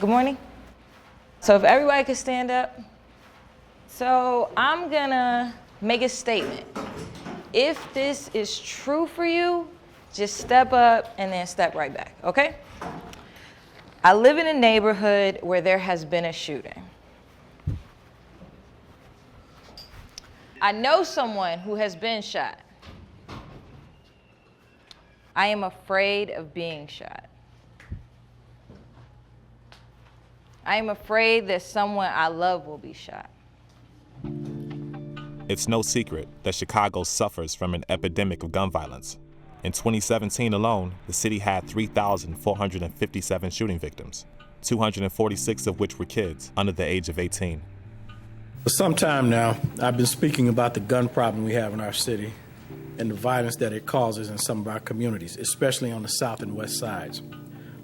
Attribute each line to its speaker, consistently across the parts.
Speaker 1: Good morning. So if everybody could stand up. So I'm gonna make a statement. If this is true for you, just step up and then step right back, okay? I live in a neighborhood where there has been a shooting. I know someone who has been shot. I am afraid of being shot. I am afraid that someone I love will be shot.
Speaker 2: It's no secret that Chicago suffers from an epidemic of gun violence. In 2017 alone, the city had 3,457 shooting victims, 246 of which were kids under the age of 18.
Speaker 3: For some time now, I've been speaking about the gun problem we have in our city and the violence that it causes in some of our communities, especially on the south and west sides.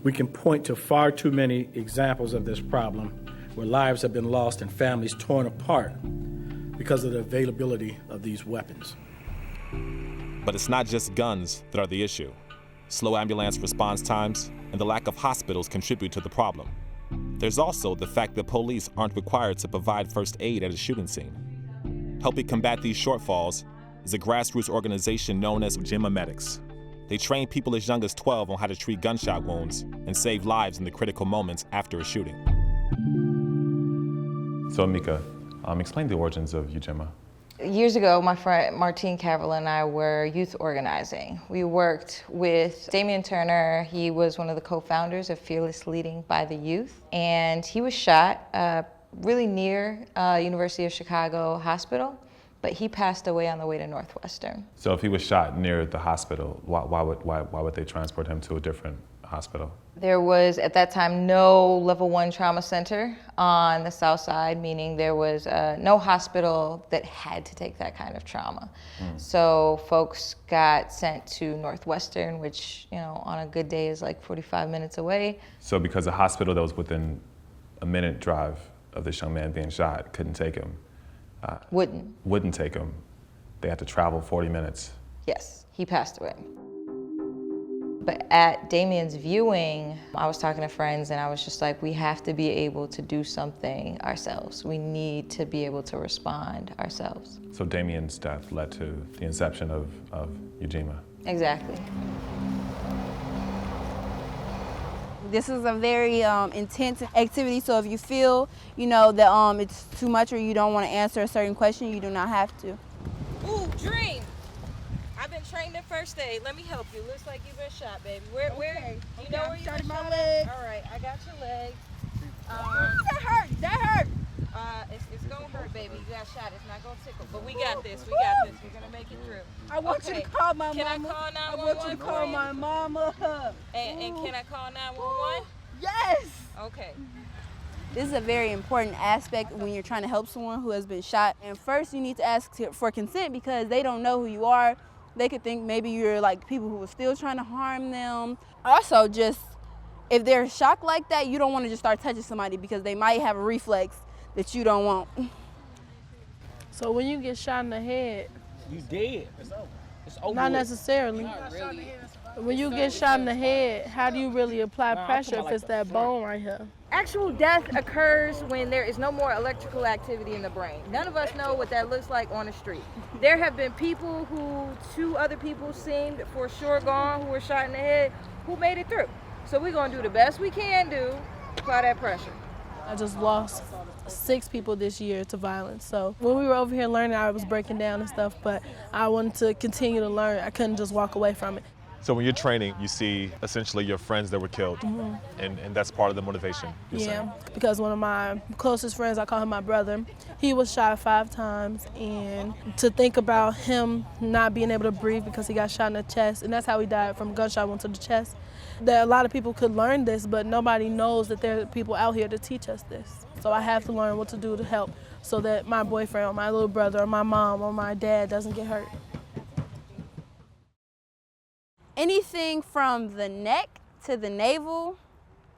Speaker 3: We can point to far too many examples of this problem where lives have been lost and families torn apart because of the availability of these weapons.
Speaker 2: But it's not just guns that are the issue. Slow ambulance response times and the lack of hospitals contribute to the problem. There's also the fact that police aren't required to provide first aid at a shooting scene. Helping combat these shortfalls is a grassroots organization known as Juma Medics. They train people as young as 12 on how to treat gunshot wounds and save lives in the critical moments after a shooting.
Speaker 4: So Mika, explain the origins of Ujimaa.
Speaker 1: Years ago, my friend Martine Cavell and I were youth organizing. We worked with Damian Turner. He was one of the co-founders of Fearless Leading by the Youth. And he was shot really near University of Chicago Hospital, but he passed away on the way to Northwestern.
Speaker 4: So if he was shot near the hospital, why would they transport him to a different hospital?
Speaker 1: There was, at that time, no level 1 trauma center on the south side, meaning there was no hospital that had to take that kind of trauma. So folks got sent to Northwestern, which, you know, on a good day is like 45 minutes away.
Speaker 4: So because a hospital that was within a minute drive of this young man being shot couldn't take him, wouldn't take him, they had to travel 40 minutes.
Speaker 1: Yes, he passed away. But at Damian's viewing, I was talking to friends and I was just like, we have to be able to do something ourselves. We need to be able to respond ourselves.
Speaker 4: So Damian's death led to the inception of Ujimaa.
Speaker 1: Exactly.
Speaker 5: This is a very intense activity, so if you feel, you know, that it's too much or you don't want to answer a certain question, you do not have to.
Speaker 1: Ooh, Dream! I've been trained in first aid. Let me help you. Looks like you've been shot, baby. Where? You know where you've been shot?
Speaker 5: Leg.
Speaker 1: All right, I got your leg.
Speaker 5: That hurt. That hurt.
Speaker 1: It's gonna hurt, baby. You got shot. It's not gonna tickle, but we got this. We got this. We're gonna make it through.
Speaker 5: I want you to call my mama.
Speaker 1: Can I call 911?
Speaker 5: I want you to call my mama.
Speaker 1: And can I call 911?
Speaker 5: Yes.
Speaker 1: Okay.
Speaker 5: This is a very important aspect when you're trying to help someone who has been shot. And first, you need to ask for consent because they don't know who you are. They could think maybe you're like people who are still trying to harm them. Also, just if they're shocked like that, you don't want to just start touching somebody because they might have a reflex that you don't want.
Speaker 6: So when you get shot in the head,
Speaker 7: you dead. It's over. It's over.
Speaker 6: Not necessarily.
Speaker 7: Not really.
Speaker 6: When you get shot in the head, how do you really apply pressure if it's that bone right here?
Speaker 1: Actual death occurs when there is no more electrical activity in the brain. None of us know what that looks like on the street. There have been people who 2 other people seemed for sure gone who were shot in the head who made it through. So we're gonna do the best we can do to apply that pressure.
Speaker 6: I just lost 6 people this year to violence. So when we were over here learning, I was breaking down and stuff, but I wanted to continue to learn. I couldn't just walk away from it.
Speaker 2: So when you're training, you see essentially your friends that were killed, and that's part of the motivation, you're saying?
Speaker 6: Because one of my closest friends, I call him my brother, he was shot 5 times, and to think about him not being able to breathe because he got shot in the chest, and that's how he died, from a gunshot wound to the chest. That a lot of people could learn this, but nobody knows that there are people out here to teach us this. So I have to learn what to do to help so that my boyfriend or my little brother or my mom or my dad doesn't get hurt.
Speaker 5: Anything from the neck to the navel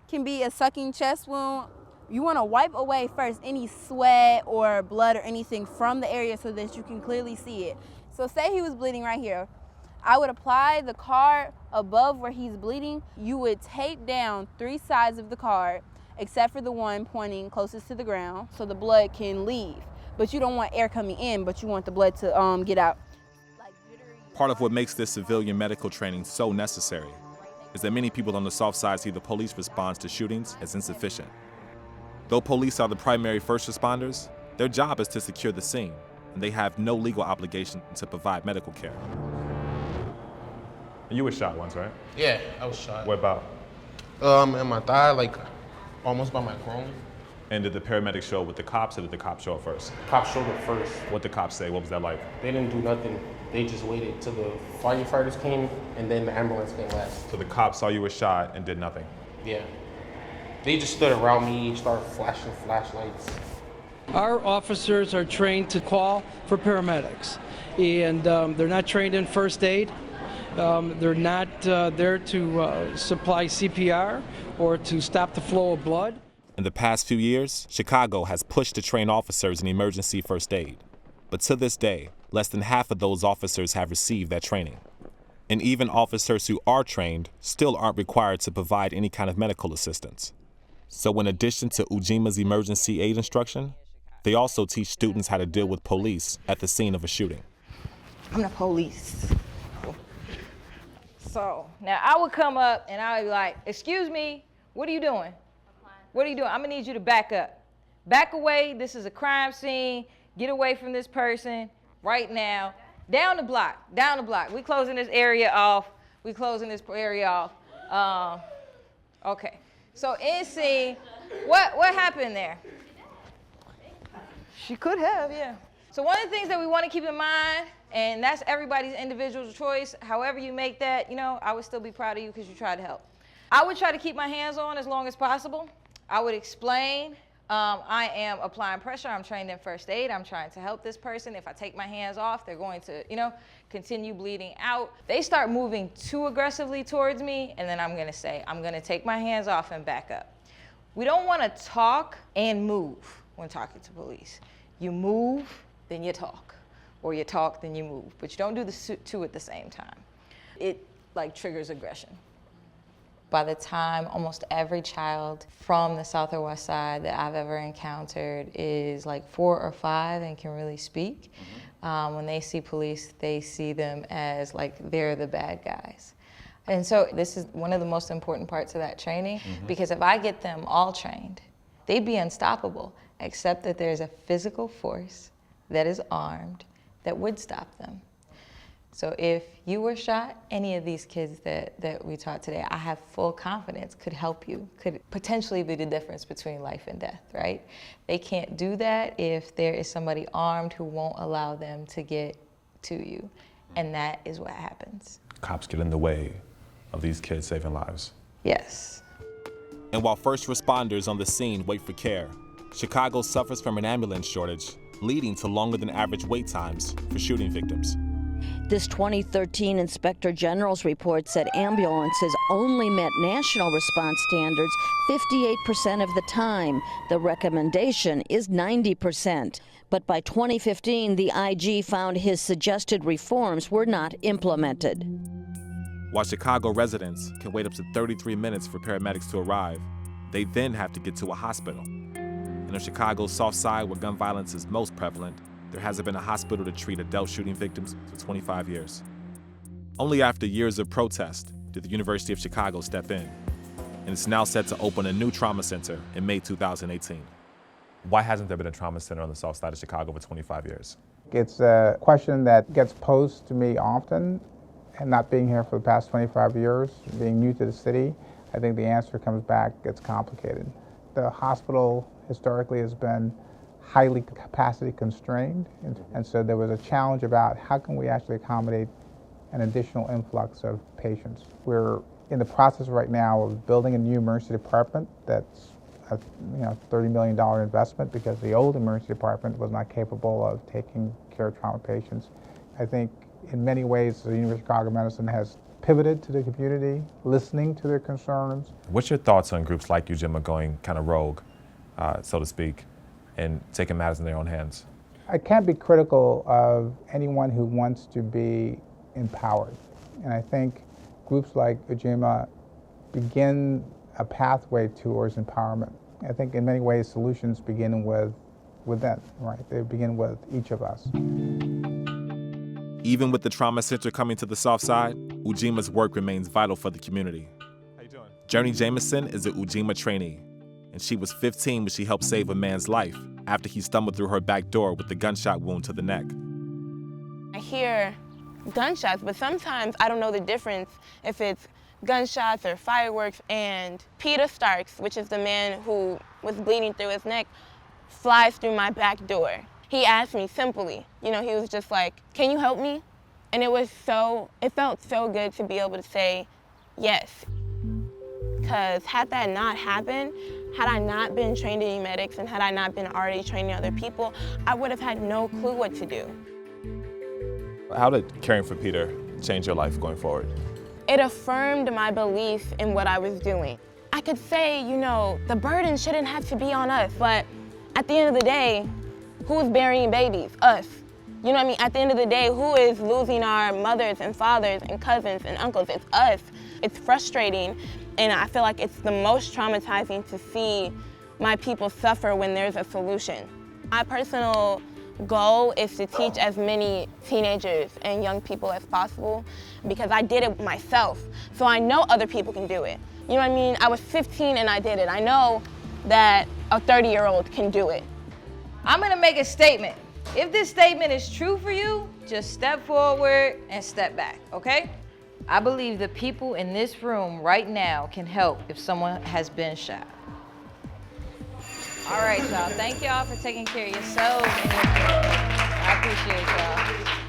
Speaker 5: can be a sucking chest wound. You want to wipe away first any sweat or blood or anything from the area so that you can clearly see it. So say he was bleeding right here. I would apply the card above where he's bleeding. You would tape down 3 sides of the card except for the one pointing closest to the ground, so the blood can leave. But you don't want air coming in, but you want the blood to get out.
Speaker 2: Part of what makes this civilian medical training so necessary is that many people on the South Side see the police response to shootings as insufficient. Though police are the primary first responders, their job is to secure the scene, and they have no legal obligation to provide medical care.
Speaker 4: You were shot once, right?
Speaker 7: Yeah, I was shot.
Speaker 4: What about?
Speaker 7: In my thigh, like almost by my groin.
Speaker 4: And did the paramedics show up with the cops, or did the cops show up first?
Speaker 7: Cops showed up first.
Speaker 4: What did the cops say? What was that like?
Speaker 7: They didn't do nothing. They just waited till the firefighters came, and then the ambulance came last.
Speaker 4: So the cops saw you were shot and did nothing?
Speaker 7: Yeah. They just stood around me, started flashing flashlights.
Speaker 8: Our officers are trained to call for paramedics, and they're not trained in first aid. They're not there to supply CPR or to stop the flow of blood.
Speaker 2: In the past few years, Chicago has pushed to train officers in emergency first aid. But to this day, less than half of those officers have received that training. And even officers who are trained still aren't required to provide any kind of medical assistance. So in addition to Ujima's emergency aid instruction, they also teach students how to deal with police at the scene of a shooting.
Speaker 1: I'm the police. So now I would come up and I would be like, excuse me, what are you doing? What are you doing? I'm gonna need you to back up. Back away, this is a crime scene. Get away from this person right now. Down the block. We closing this area off. Okay, so in scene, what happened there? She could have, yeah. So one of the things that we want to keep in mind, and that's everybody's individual choice, however you make that, I would still be proud of you because you tried to help. I would try to keep my hands on as long as possible. I would explain, I am applying pressure, I'm trained in first aid, I'm trying to help this person. If I take my hands off, they're going to, continue bleeding out. They start moving too aggressively towards me, and then I'm gonna say, I'm gonna take my hands off and back up. We don't wanna talk and move when talking to police. You move, then you talk, or you talk, then you move, but you don't do the two at the same time. It triggers aggression. By the time almost every child from the South or West Side that I've ever encountered is 4 or 5 and can really speak, when they see police, they see them as they're the bad guys. And so this is one of the most important parts of that training, because if I get them all trained, they'd be unstoppable, except that there's a physical force that is armed that would stop them. So if you were shot, any of these kids that we taught today, I have full confidence could help you, could potentially be the difference between life and death, right? They can't do that if there is somebody armed who won't allow them to get to you. And that is what happens.
Speaker 4: Cops get in the way of these kids saving lives.
Speaker 1: Yes.
Speaker 2: And while first responders on the scene wait for care, Chicago suffers from an ambulance shortage, leading to longer than average wait times for shooting victims.
Speaker 9: This 2013 Inspector General's report said ambulances only met national response standards 58% of the time. The recommendation is 90%. But by 2015, the IG found his suggested reforms were not implemented.
Speaker 2: While Chicago residents can wait up to 33 minutes for paramedics to arrive, they then have to get to a hospital. And on Chicago's South Side, where gun violence is most prevalent, there hasn't been a hospital to treat adult shooting victims for 25 years. Only after years of protest did the University of Chicago step in, and it's now set to open a new trauma center in May 2018.
Speaker 4: Why hasn't there been a trauma center on the South Side of Chicago for 25 years?
Speaker 10: It's a question that gets posed to me often, and not being here for the past 25 years, being new to the city, I think the answer comes back, it's complicated. The hospital historically has been highly capacity constrained, and so there was a challenge about how can we actually accommodate an additional influx of patients. We're in the process right now of building a new emergency department that's a $30 million investment, because the old emergency department was not capable of taking care of trauma patients. I think in many ways the University of Chicago Medicine has pivoted to the community, listening to their concerns.
Speaker 4: What's your thoughts on groups like Ujimaa going kind of rogue, so to speak, and taking matters in their own hands?
Speaker 10: I can't be critical of anyone who wants to be empowered. And I think groups like Ujimaa begin a pathway towards empowerment. I think in many ways solutions begin with them, right? They begin with each of us.
Speaker 2: Even with the trauma center coming to the South Side, Ujima's work remains vital for the community.
Speaker 4: How you doing?
Speaker 2: Journey Jameson is an Ujima trainee, and she was 15 when she helped save a man's life after he stumbled through her back door with a gunshot wound to the neck.
Speaker 11: I hear gunshots, but sometimes I don't know the difference if it's gunshots or fireworks. And Peter Starks, which is the man who was bleeding through his neck, flies through my back door. He asked me simply, he was just like, "Can you help me?" And it felt so good to be able to say yes. Because had that not happened, had I not been trained in medics and had I not been already training other people, I would have had no clue what to do.
Speaker 4: How did caring for Peter change your life going forward?
Speaker 11: It affirmed my belief in what I was doing. I could say, the burden shouldn't have to be on us, but at the end of the day, who's burying babies? Us. You know what I mean? At the end of the day, who is losing our mothers and fathers and cousins and uncles? It's us. It's frustrating, and I feel like it's the most traumatizing to see my people suffer when there's a solution. My personal goal is to teach as many teenagers and young people as possible because I did it myself, so I know other people can do it. You know what I mean? I was 15 and I did it. I know that a 30-year-old can do it.
Speaker 1: I'm gonna make a statement. If this statement is true for you, just step forward and step back, okay? I believe the people in this room right now can help if someone has been shot. All right, y'all. Thank y'all for taking care of yourselves and your families. I appreciate y'all.